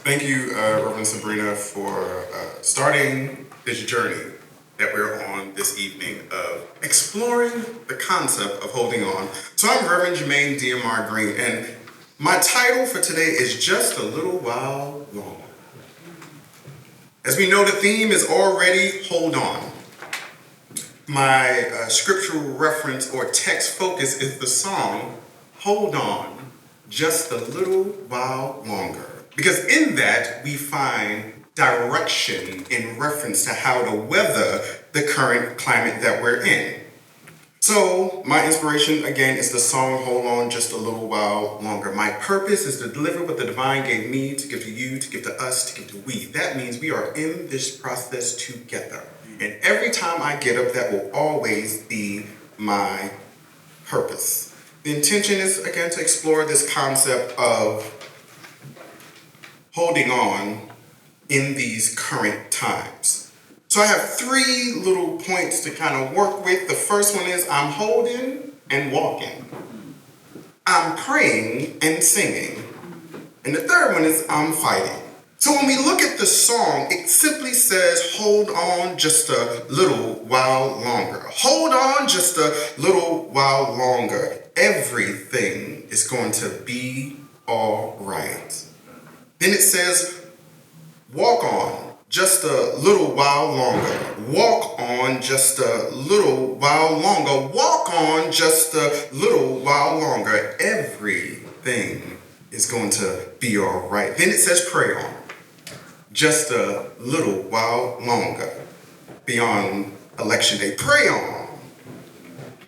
Thank you, Reverend Sabrina, for starting this journey that we're on this evening of exploring the concept of holding on. So I'm Reverend Jermaine DMR Green, and my title for today is Just a Little While Longer. As we know, the theme is already hold on. My scriptural reference or text focus is the song, Hold On, Just a Little While Longer. Because in that, we find direction in reference to how to weather the current climate that we're in. So, my inspiration, again, is the song, Hold On Just a Little While Longer. My purpose is to deliver what the divine gave me, to give to you, to give to us, to give to we. That means we are in this process together. And every time I get up, that will always be my purpose. The intention is, again, to explore this concept of holding on in these current times. So I have three little points to kind of work with. The first one is I'm holding and walking. I'm praying and singing. And the third one is I'm fighting. So when we look at the song, it simply says, hold on just a little while longer. Hold on just a little while longer. Everything is going to be all right. Then it says, walk on just a little while longer. Walk on just a little while longer. Walk on just a little while longer. Everything is going to be all right. Then it says, pray on just a little while longer. Beyond Election Day, pray on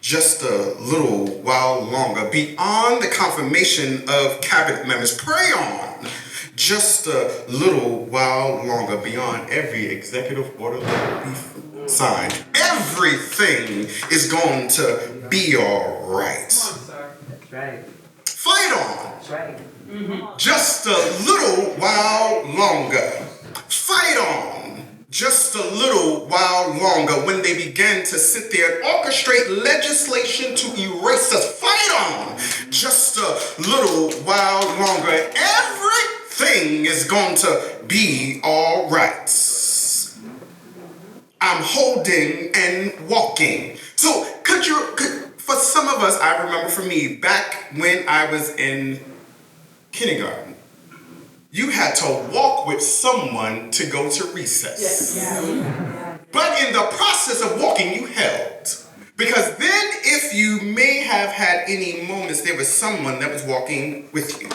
just a little while longer. Beyond the confirmation of cabinet members, pray on just a little while longer. Beyond every executive order that will be signed, everything is going to be all right. That's right. Fight on. That's right. Just a little while longer. Fight on just a little while longer. When they began to sit there and orchestrate legislation to erase us, fight on just a little while longer. Everything is going to be all right. I'm holding and walking. So for some of us, I remember for me, back when I was in kindergarten, you had to walk with someone to go to recess. Yes. But in the process of walking, you held. Because then if you may have had any moments, there was someone that was walking with you.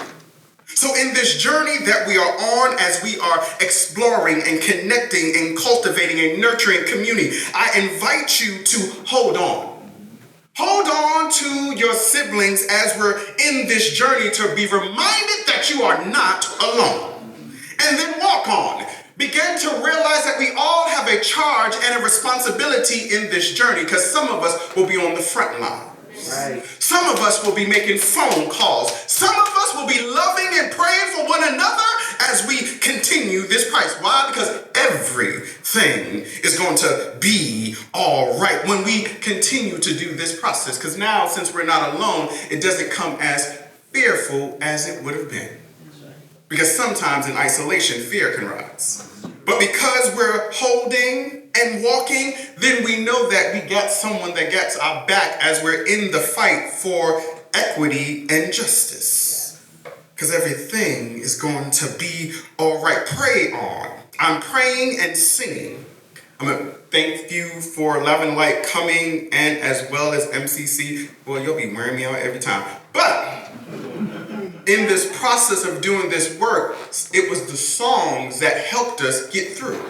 So in this journey that we are on, as we are exploring and connecting and cultivating and nurturing community, I invite you to hold on. Hold on to your siblings as we're in this journey to be reminded that you are not alone. And then walk on. Begin to realize that we all have a charge and a responsibility in this journey, because some of us will be on the front line. Right. Some of us will be making phone calls. Some of us will be loving and praying for one another as we continue this price. Why? Because everything is going to be all right when we continue to do this process. Because now, since we're not alone, it doesn't come as fearful as it would have been. Because sometimes in isolation, fear can rise. But because we're holding and walking, then we know that we got someone that gets our back as we're in the fight for equity and justice. Because everything is going to be all right. Pray on. I'm praying and singing. I'm going to thank you for Love and Light coming, and as well as MCC. Well, you'll be wearing me out every time. But in this process of doing this work, it was the songs that helped us get through.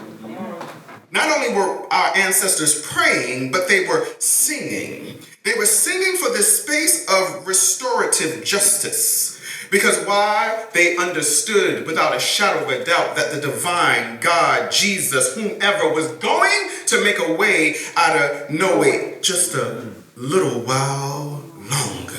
Not only were our ancestors praying, but they were singing. They were singing for this space of restorative justice. Because why? They understood without a shadow of a doubt that the divine God, Jesus, whomever, was going to make a way out of no way. Just a little while longer.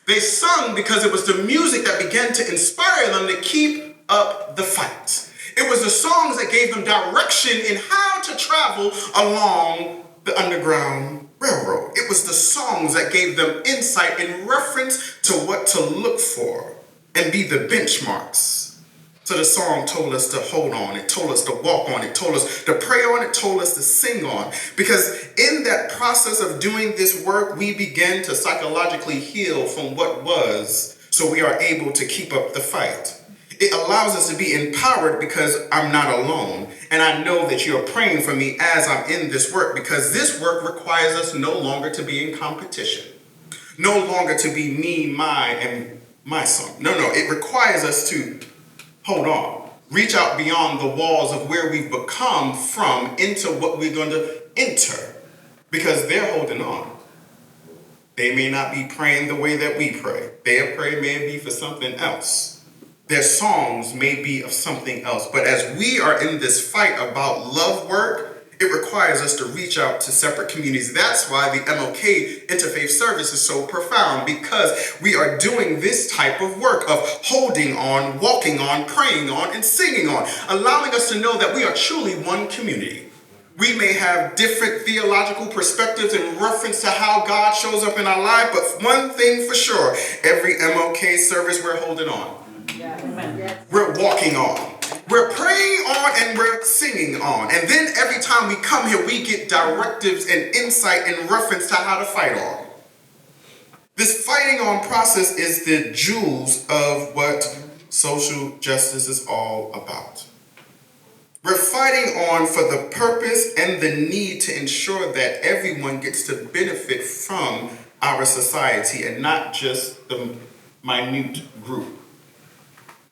They sung because it was the music that began to inspire them to keep up the fight. It was the songs that gave them direction in how to travel along the Underground Railroad. It was the songs that gave them insight in reference to what to look for and be the benchmarks So the song told us to hold on, it told us to walk on, it told us to pray on, it told us to sing on. Because in that process of doing this work, we begin to psychologically heal from what was, so we are able to keep up the fight. It allows us to be empowered because I'm not alone. And I know that you're praying for me as I'm in this work, because this work requires us no longer to be in competition. No longer to be me, my, and my song. No, it requires us to hold on. Reach out beyond the walls of where we've become from into what we're going to enter. Because they're holding on. They may not be praying the way that we pray. Their prayer may be for something else. Their songs may be of something else. But as we are in this fight about love work, it requires us to reach out to separate communities. That's why the MLK Interfaith Service is so profound, because we are doing this type of work of holding on, walking on, praying on, and singing on, allowing us to know that we are truly one community. We may have different theological perspectives in reference to how God shows up in our life, but one thing for sure, every MLK service we're holding on. Yes. We're walking on. We're praying on and we're singing on. And then every time we come here, we get directives and insight in reference to how to fight on. This fighting on process is the jewels of what social justice is all about. We're fighting on for the purpose and the need to ensure that everyone gets to benefit from our society and not just the minute group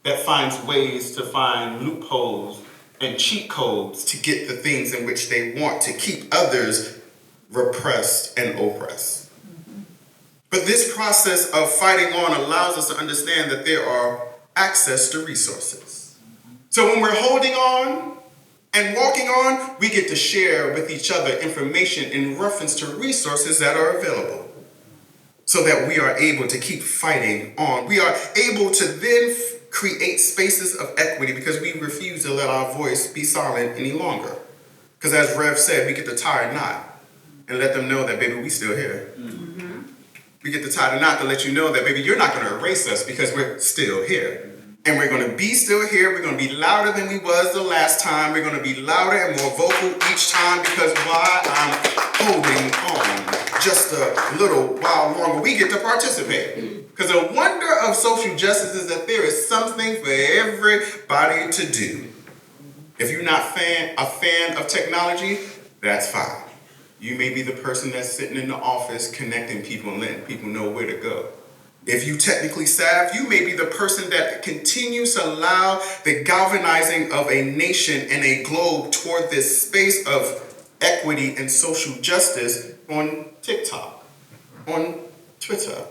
that finds ways to find loopholes and cheat codes to get the things in which they want to keep others repressed and oppressed. But this process of fighting on allows us to understand that there are access to resources. So when we're holding on and walking on, we get to share with each other information in reference to resources that are available, so that we are able to keep fighting on. We are able to then create spaces of equity, because we refuse to let our voice be silent any longer. Because as Rev said, we get to tie a knot and let them know that, baby, we still here. Mm-hmm. We get to tie the knot to let you know that, baby, you're not going to erase us, because we're still here. And we're going to be still here. We're going to be louder than we was the last time. We're going to be louder and more vocal each time, because why? I'm holding on just a little while longer. We get to participate. Because the wonder of social justice is that there is something for everybody to do. If you're not a fan of technology, that's fine. You may be the person that's sitting in the office connecting people and letting people know where to go. If you technically savvy, you may be the person that continues to allow the galvanizing of a nation and a globe toward this space of equity and social justice on TikTok, on Twitter,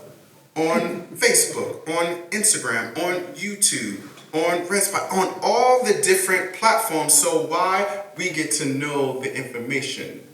on Facebook, on Instagram, on YouTube, on Redspot, on all the different platforms. So why? We get to know the information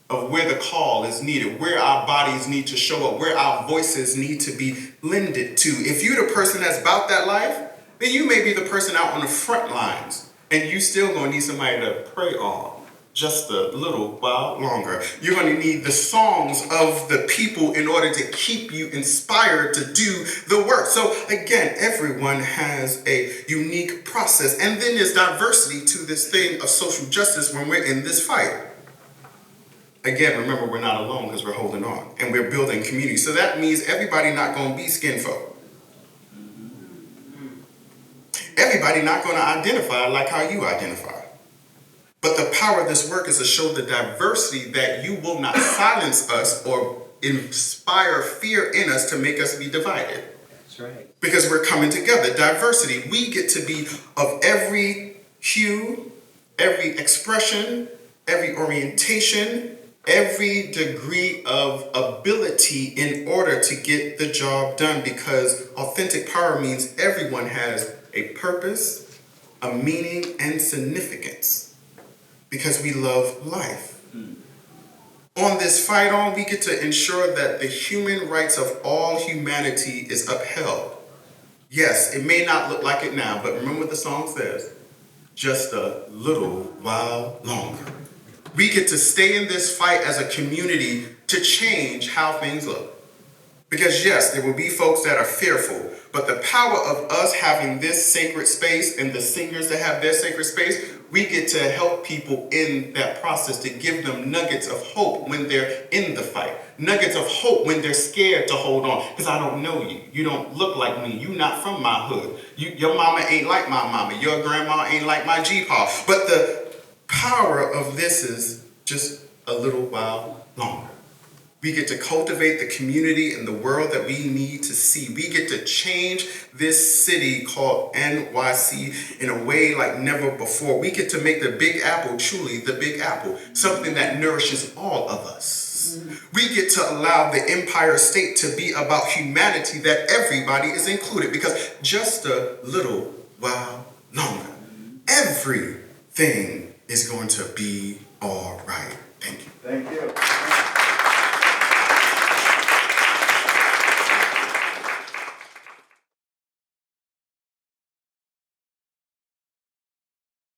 of where the call is needed, where our bodies need to show up, where our voices need to be lended to. If you're the person that's about that life, then you may be the person out on the front lines, and you still gonna need somebody to pray on just a little while longer. You're going to need the songs of the people in order to keep you inspired to do the work. So again, everyone has a unique process. And then there's diversity to this thing of social justice when we're in this fight. Again, remember, we're not alone, because we're holding on and we're building community. So that means everybody not going to be skin folk. Everybody not going to identify like how you identify. But the power of this work is to show the diversity that you will not silence us or inspire fear in us to make us be divided. That's right. Because we're coming together. Diversity. We get to be of every hue, every expression, every orientation, every degree of ability in order to get the job done. Because authentic power means everyone has a purpose, a meaning, and significance. Because we love life. On this fight on, we get to ensure that the human rights of all humanity is upheld. Yes, it may not look like it now, but remember what the song says. Just a little while longer. We get to stay in this fight as a community to change how things look. Because yes, there will be folks that are fearful, But the power of us having this sacred space and the singers that have their sacred space, we get to help people in that process, to give them nuggets of hope when they're in the fight. Nuggets of hope when they're scared to hold on. Because I don't know you. You don't look like me. You're not from my hood. Your mama ain't like my mama. Your grandma ain't like my G-pa. But the power of this is just a little while longer. We get to cultivate the community and the world that we need to see. We get to change this city called NYC in a way like never before. We get to make the Big Apple truly the Big Apple, something that nourishes all of us. We get to allow the Empire State to be about humanity, that everybody is included, because just a little while longer, everything is going to be all right. Thank you. Thank you.